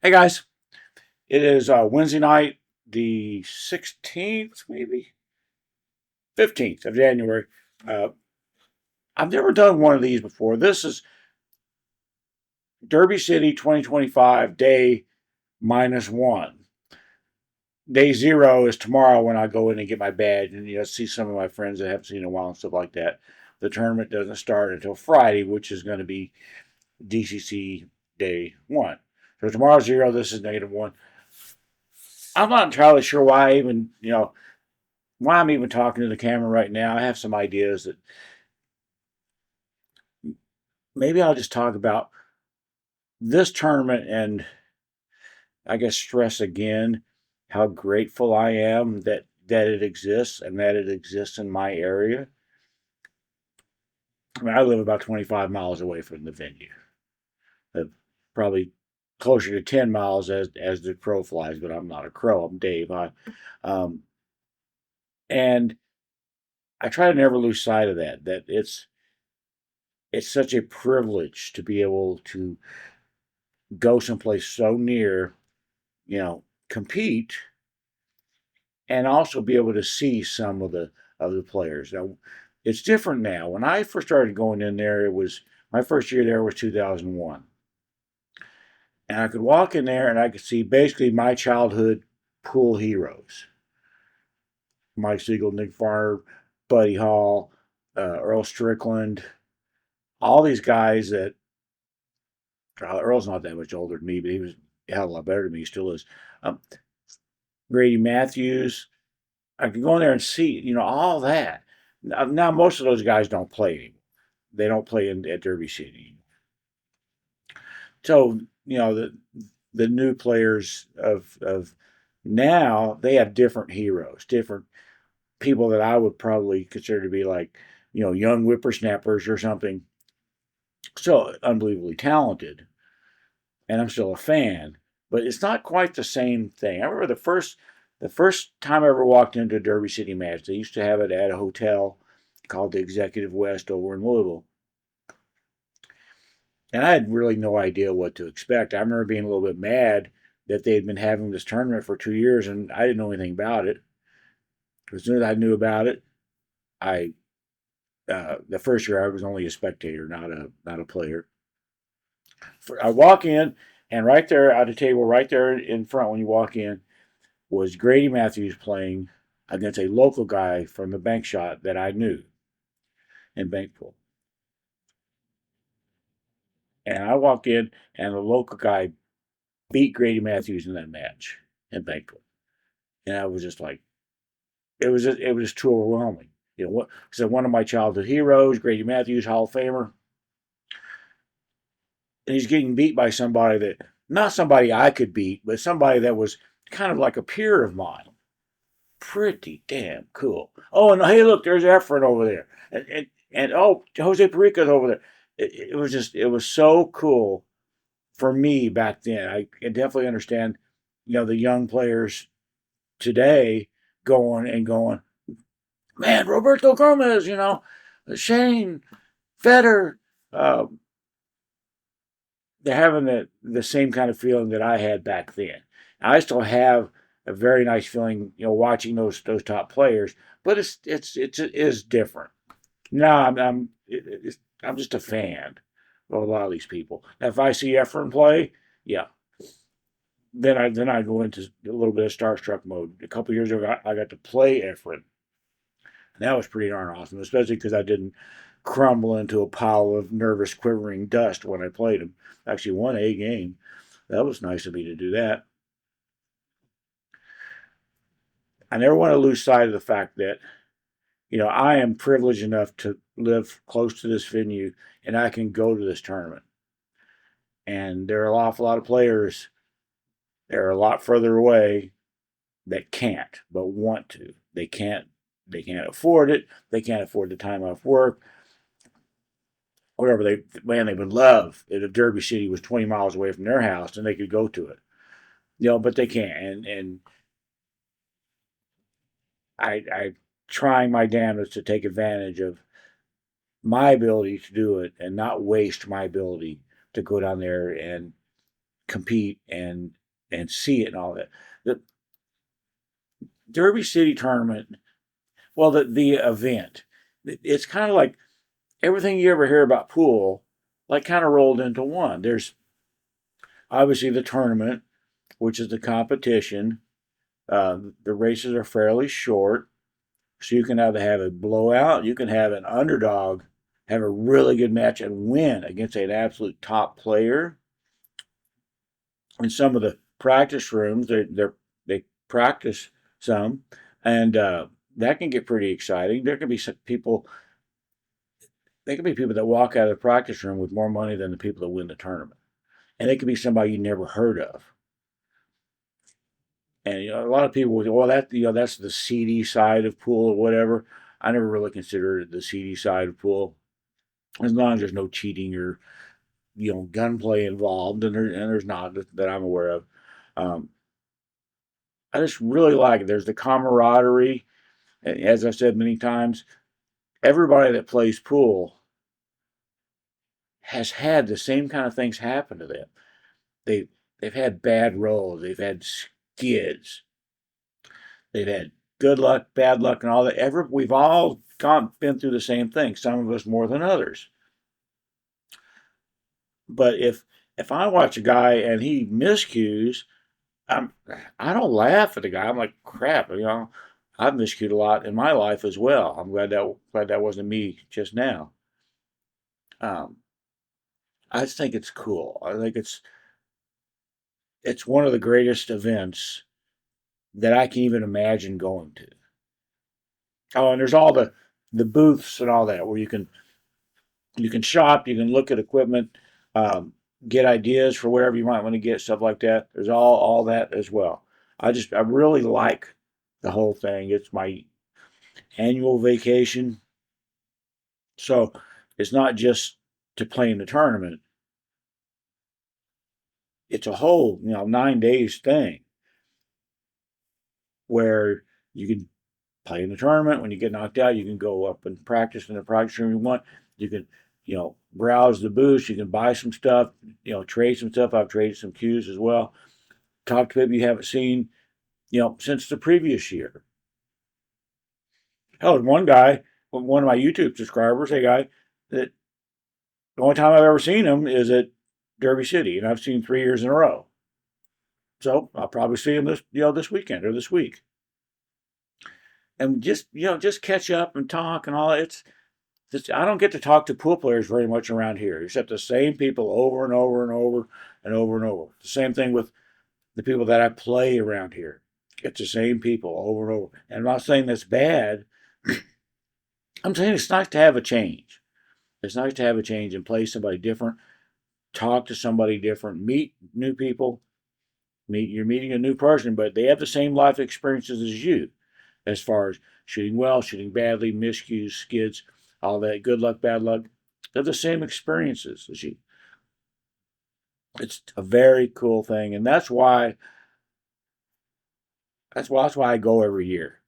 Hey guys, it is Wednesday night, the 16th, maybe 15th of January. Uh, I've never done one of these before. This is Derby City 2025, day -1. Day 0 is tomorrow when I go in and get my badge and see some of my friends that I haven't seen in a while and stuff like that. The tournament doesn't start until Friday, which is going to be DCC day 1. So tomorrow's 0. This is -1. I'm not entirely sure why I even why I'm even talking to the camera right now. I have some ideas that maybe I'll just talk about this tournament and I guess stress again how grateful I am that it exists and that it exists in my area. I mean, I live about 25 miles away from the venue. Probably closer to 10 miles as the crow flies, but I'm not a crow. I'm Dave. Um, and I try to never lose sight of that it's such a privilege to be able to go someplace so near, compete, and also be able to see some of the players. Now, it's different now. When I first started going in there, it was my first year there was 2001, and I could walk in there and I could see basically my childhood pool heroes: Mike Siegel, Nick Farner, Buddy Hall, Earl Strickland, all these guys that Earl's not that much older than me, but he was a hell of a lot better than me. He still is. Um, Grady Matthews. I could go in there and see, all that. Now most of those guys don't play anymore. They don't play at Derby City. So, the new players of now, they have different heroes, different people that I would probably consider to be like, young whippersnappers or something. So unbelievably talented, and I'm still a fan, but it's not quite the same thing. I remember the first time I ever walked into a Derby City match. They used to have it at a hotel called the Executive West over in Louisville, and I had really no idea what to expect. I remember being a little bit mad that they had been having this tournament for 2 years and I didn't know anything about it. As soon as I knew about it, I the first year I was only a spectator, not a player. I walk in, and right there at the table, right there in front when you walk in, was Grady Matthews playing against a local guy from the bank shot that I knew in Bankville. And I walked in, and the local guy beat Grady Matthews in that match in Bankville. And I was just like, it was too overwhelming. What? So one of my childhood heroes, Grady Matthews, Hall of Famer, and he's getting beat by somebody that not somebody I could beat, but somebody that was kind of like a peer of mine. Pretty damn cool. Oh, and hey, look, there's Efren over there, and oh, Jose Perica's over there. It was so cool for me back then. I can definitely understand, the young players today going, man, Roberto Gomez, Shane, Federer. Uh, they're having the same kind of feeling that I had back then. I still have a very nice feeling, watching those top players, but it is different. No, I'm just a fan of a lot of these people. Now, if I see Efren play, yeah, then I go into a little bit of starstruck mode. A couple years ago, I got to play Efren. And that was pretty darn awesome, especially because I didn't crumble into a pile of nervous, quivering dust when I played him. I actually won a game. That was nice of me to do that. I never want to lose sight of the fact that, I am privileged enough to live close to this venue and I can go to this tournament. And there are an awful lot of players that are a lot further away that can't, but want to. They can't afford it. They can't afford the time off work. Whatever they would love if Derby City was 20 miles away from their house and they could go to it. But they can't. And I trying my damnedest to take advantage of my ability to do it and not waste my ability to go down there and compete and see it and all that. The Derby City tournament, well, the event, it's kind of like everything you ever hear about pool, like kind of rolled into one. There's obviously the tournament, which is the competition. The races are fairly short, so you can either have a blowout, you can have an underdog have a really good match and win against an absolute top player. In some of the practice rooms, they practice some, and that can get pretty exciting. There can be some people. There can be people that walk out of the practice room with more money than the people that win the tournament, and it could be somebody you never heard of. And a lot of people would say, well, that's the seedy side of pool or whatever. I never really considered it the seedy side of pool, as long as there's no cheating or gunplay involved, and there's not that I'm aware of. Um, I just really like it. There's the camaraderie. As I've said many times, everybody that plays pool has had the same kind of things happen to them. They they've had bad rolls. They've had skids. They've had good luck, bad luck, and all that. We've all been through the same thing. Some of us more than others. But if I watch a guy and he miscues, I'm I don't laugh at the guy. I'm like, crap, I've miscued a lot in my life as well. I'm glad that wasn't me just now. Um, I just think it's cool. I think it's one of the greatest events that I can even imagine going to. Oh, and there's all the booths and all that where you can shop, you can look at equipment, um, get ideas for whatever you might want to get, stuff like that. There's all that as well. I really like the whole thing. It's my annual vacation, so it's not just to play in the tournament. It's a whole 9 days thing where you can play in the tournament. When you get knocked out, you can go up and practice in the practice room you want. You can, browse the booths. You can buy some stuff, trade some stuff. I've traded some cues as well. Talk to people you haven't seen, since the previous year. Hell, one guy, one of my YouTube subscribers, a guy that the only time I've ever seen him is at Derby City, and I've seen 3 years in a row. So I'll probably see him this weekend or this week, and just catch up and talk and all. I don't get to talk to pool players very much around here, except the same people over and over and over and over and over. The same thing with the people that I play around here. It's the same people over and over. And I'm not saying that's bad. I'm saying it's nice to have a change. It's nice to have a change and play somebody different, talk to somebody different, meet new people. You're meeting a new person, but they have the same life experiences as you, as far as shooting well, shooting badly, miscues, skids, all that, good luck, bad luck. They're the same experiences as you. It's a very cool thing, and that's why I go every year.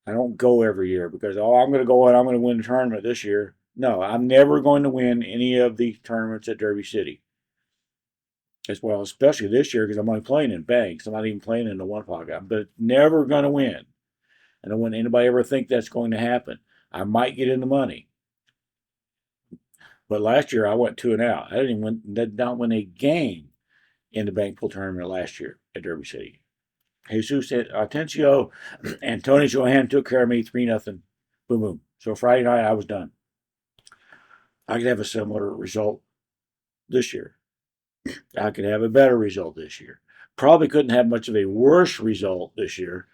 I don't go every year because I'm going to go and I'm going to win the tournament this year. No, I'm never going to win any of the tournaments at Derby City. As well, especially this year because I'm only playing in banks. I'm not even playing in the one pocket. But never going to win. I don't want anybody ever think that's going to happen. I might get in the money. But last year I went 2-0. I did not win a game in the bank pool tournament last year at Derby City. Jesus Atencio and Tony Johan took care of me 3-0. Boom, boom. So Friday night I was done. I could have a similar result this year. I could have a better result this year. Probably couldn't have much of a worse result this year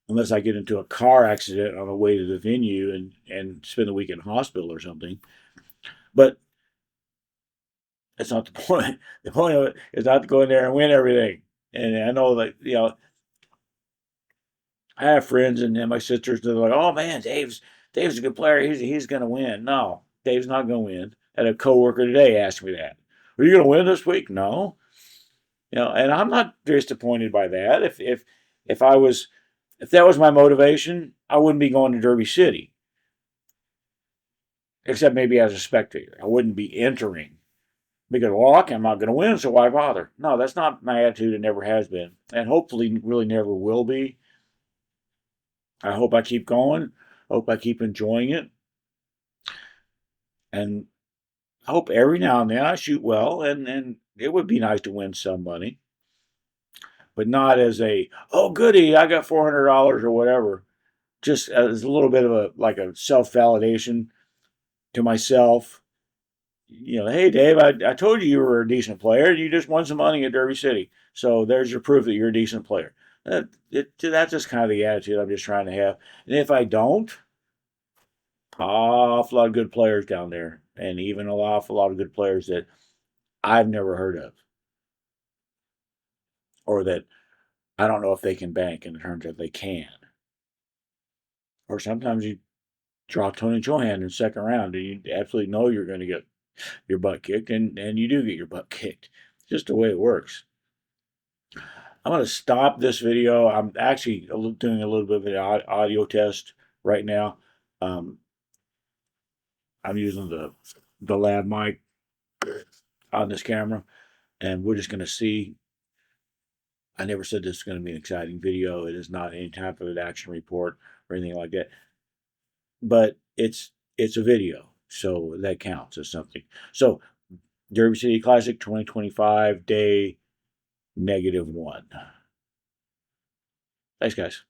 unless I get into a car accident on the way to the venue and spend the week in hospital or something. But that's not the point. The point of it is not to go in there and win everything. And I know that, I have friends and my sisters that are like, oh man, Dave's a good player. He's going to win. No, Dave's not going to win. I had a coworker today ask me that. Are you going to win this week? No. And I'm not disappointed by that. If I was if that was my motivation, I wouldn't be going to Derby City. Except maybe as a spectator. I wouldn't be entering because, well, I'm not going to win, so why bother? No, that's not my attitude. It never has been, and hopefully, really never will be. I hope I keep going. I hope I keep enjoying it, and I hope every now and then I shoot well, and it would be nice to win some money, but not as a, oh goody, I got $400 or whatever. Just as a little bit of a, like, a self validation to myself. Hey Dave, I told you were a decent player. You just won some money at Derby City, so there's your proof that you're a decent player. That's just kind of the attitude I'm just trying to have. And if I don't, awful lot of good players down there, and even an awful lot of good players that I've never heard of, or that I don't know if they can bank, and it turns out they can. Or sometimes you draw Tony Johan in second round, and you absolutely know you're going to get your butt kicked, and you do get your butt kicked. It's just the way it works. I'm going to stop this video. I'm actually doing a little bit of an audio test right now. Um, I'm using the lab mic on this camera, and we're just going to see. I never said this is going to be an exciting video. It is not any type of an action report or anything like that. But it's a video, so that counts as something. So, Derby City Classic 2025, day -1. Thanks, guys.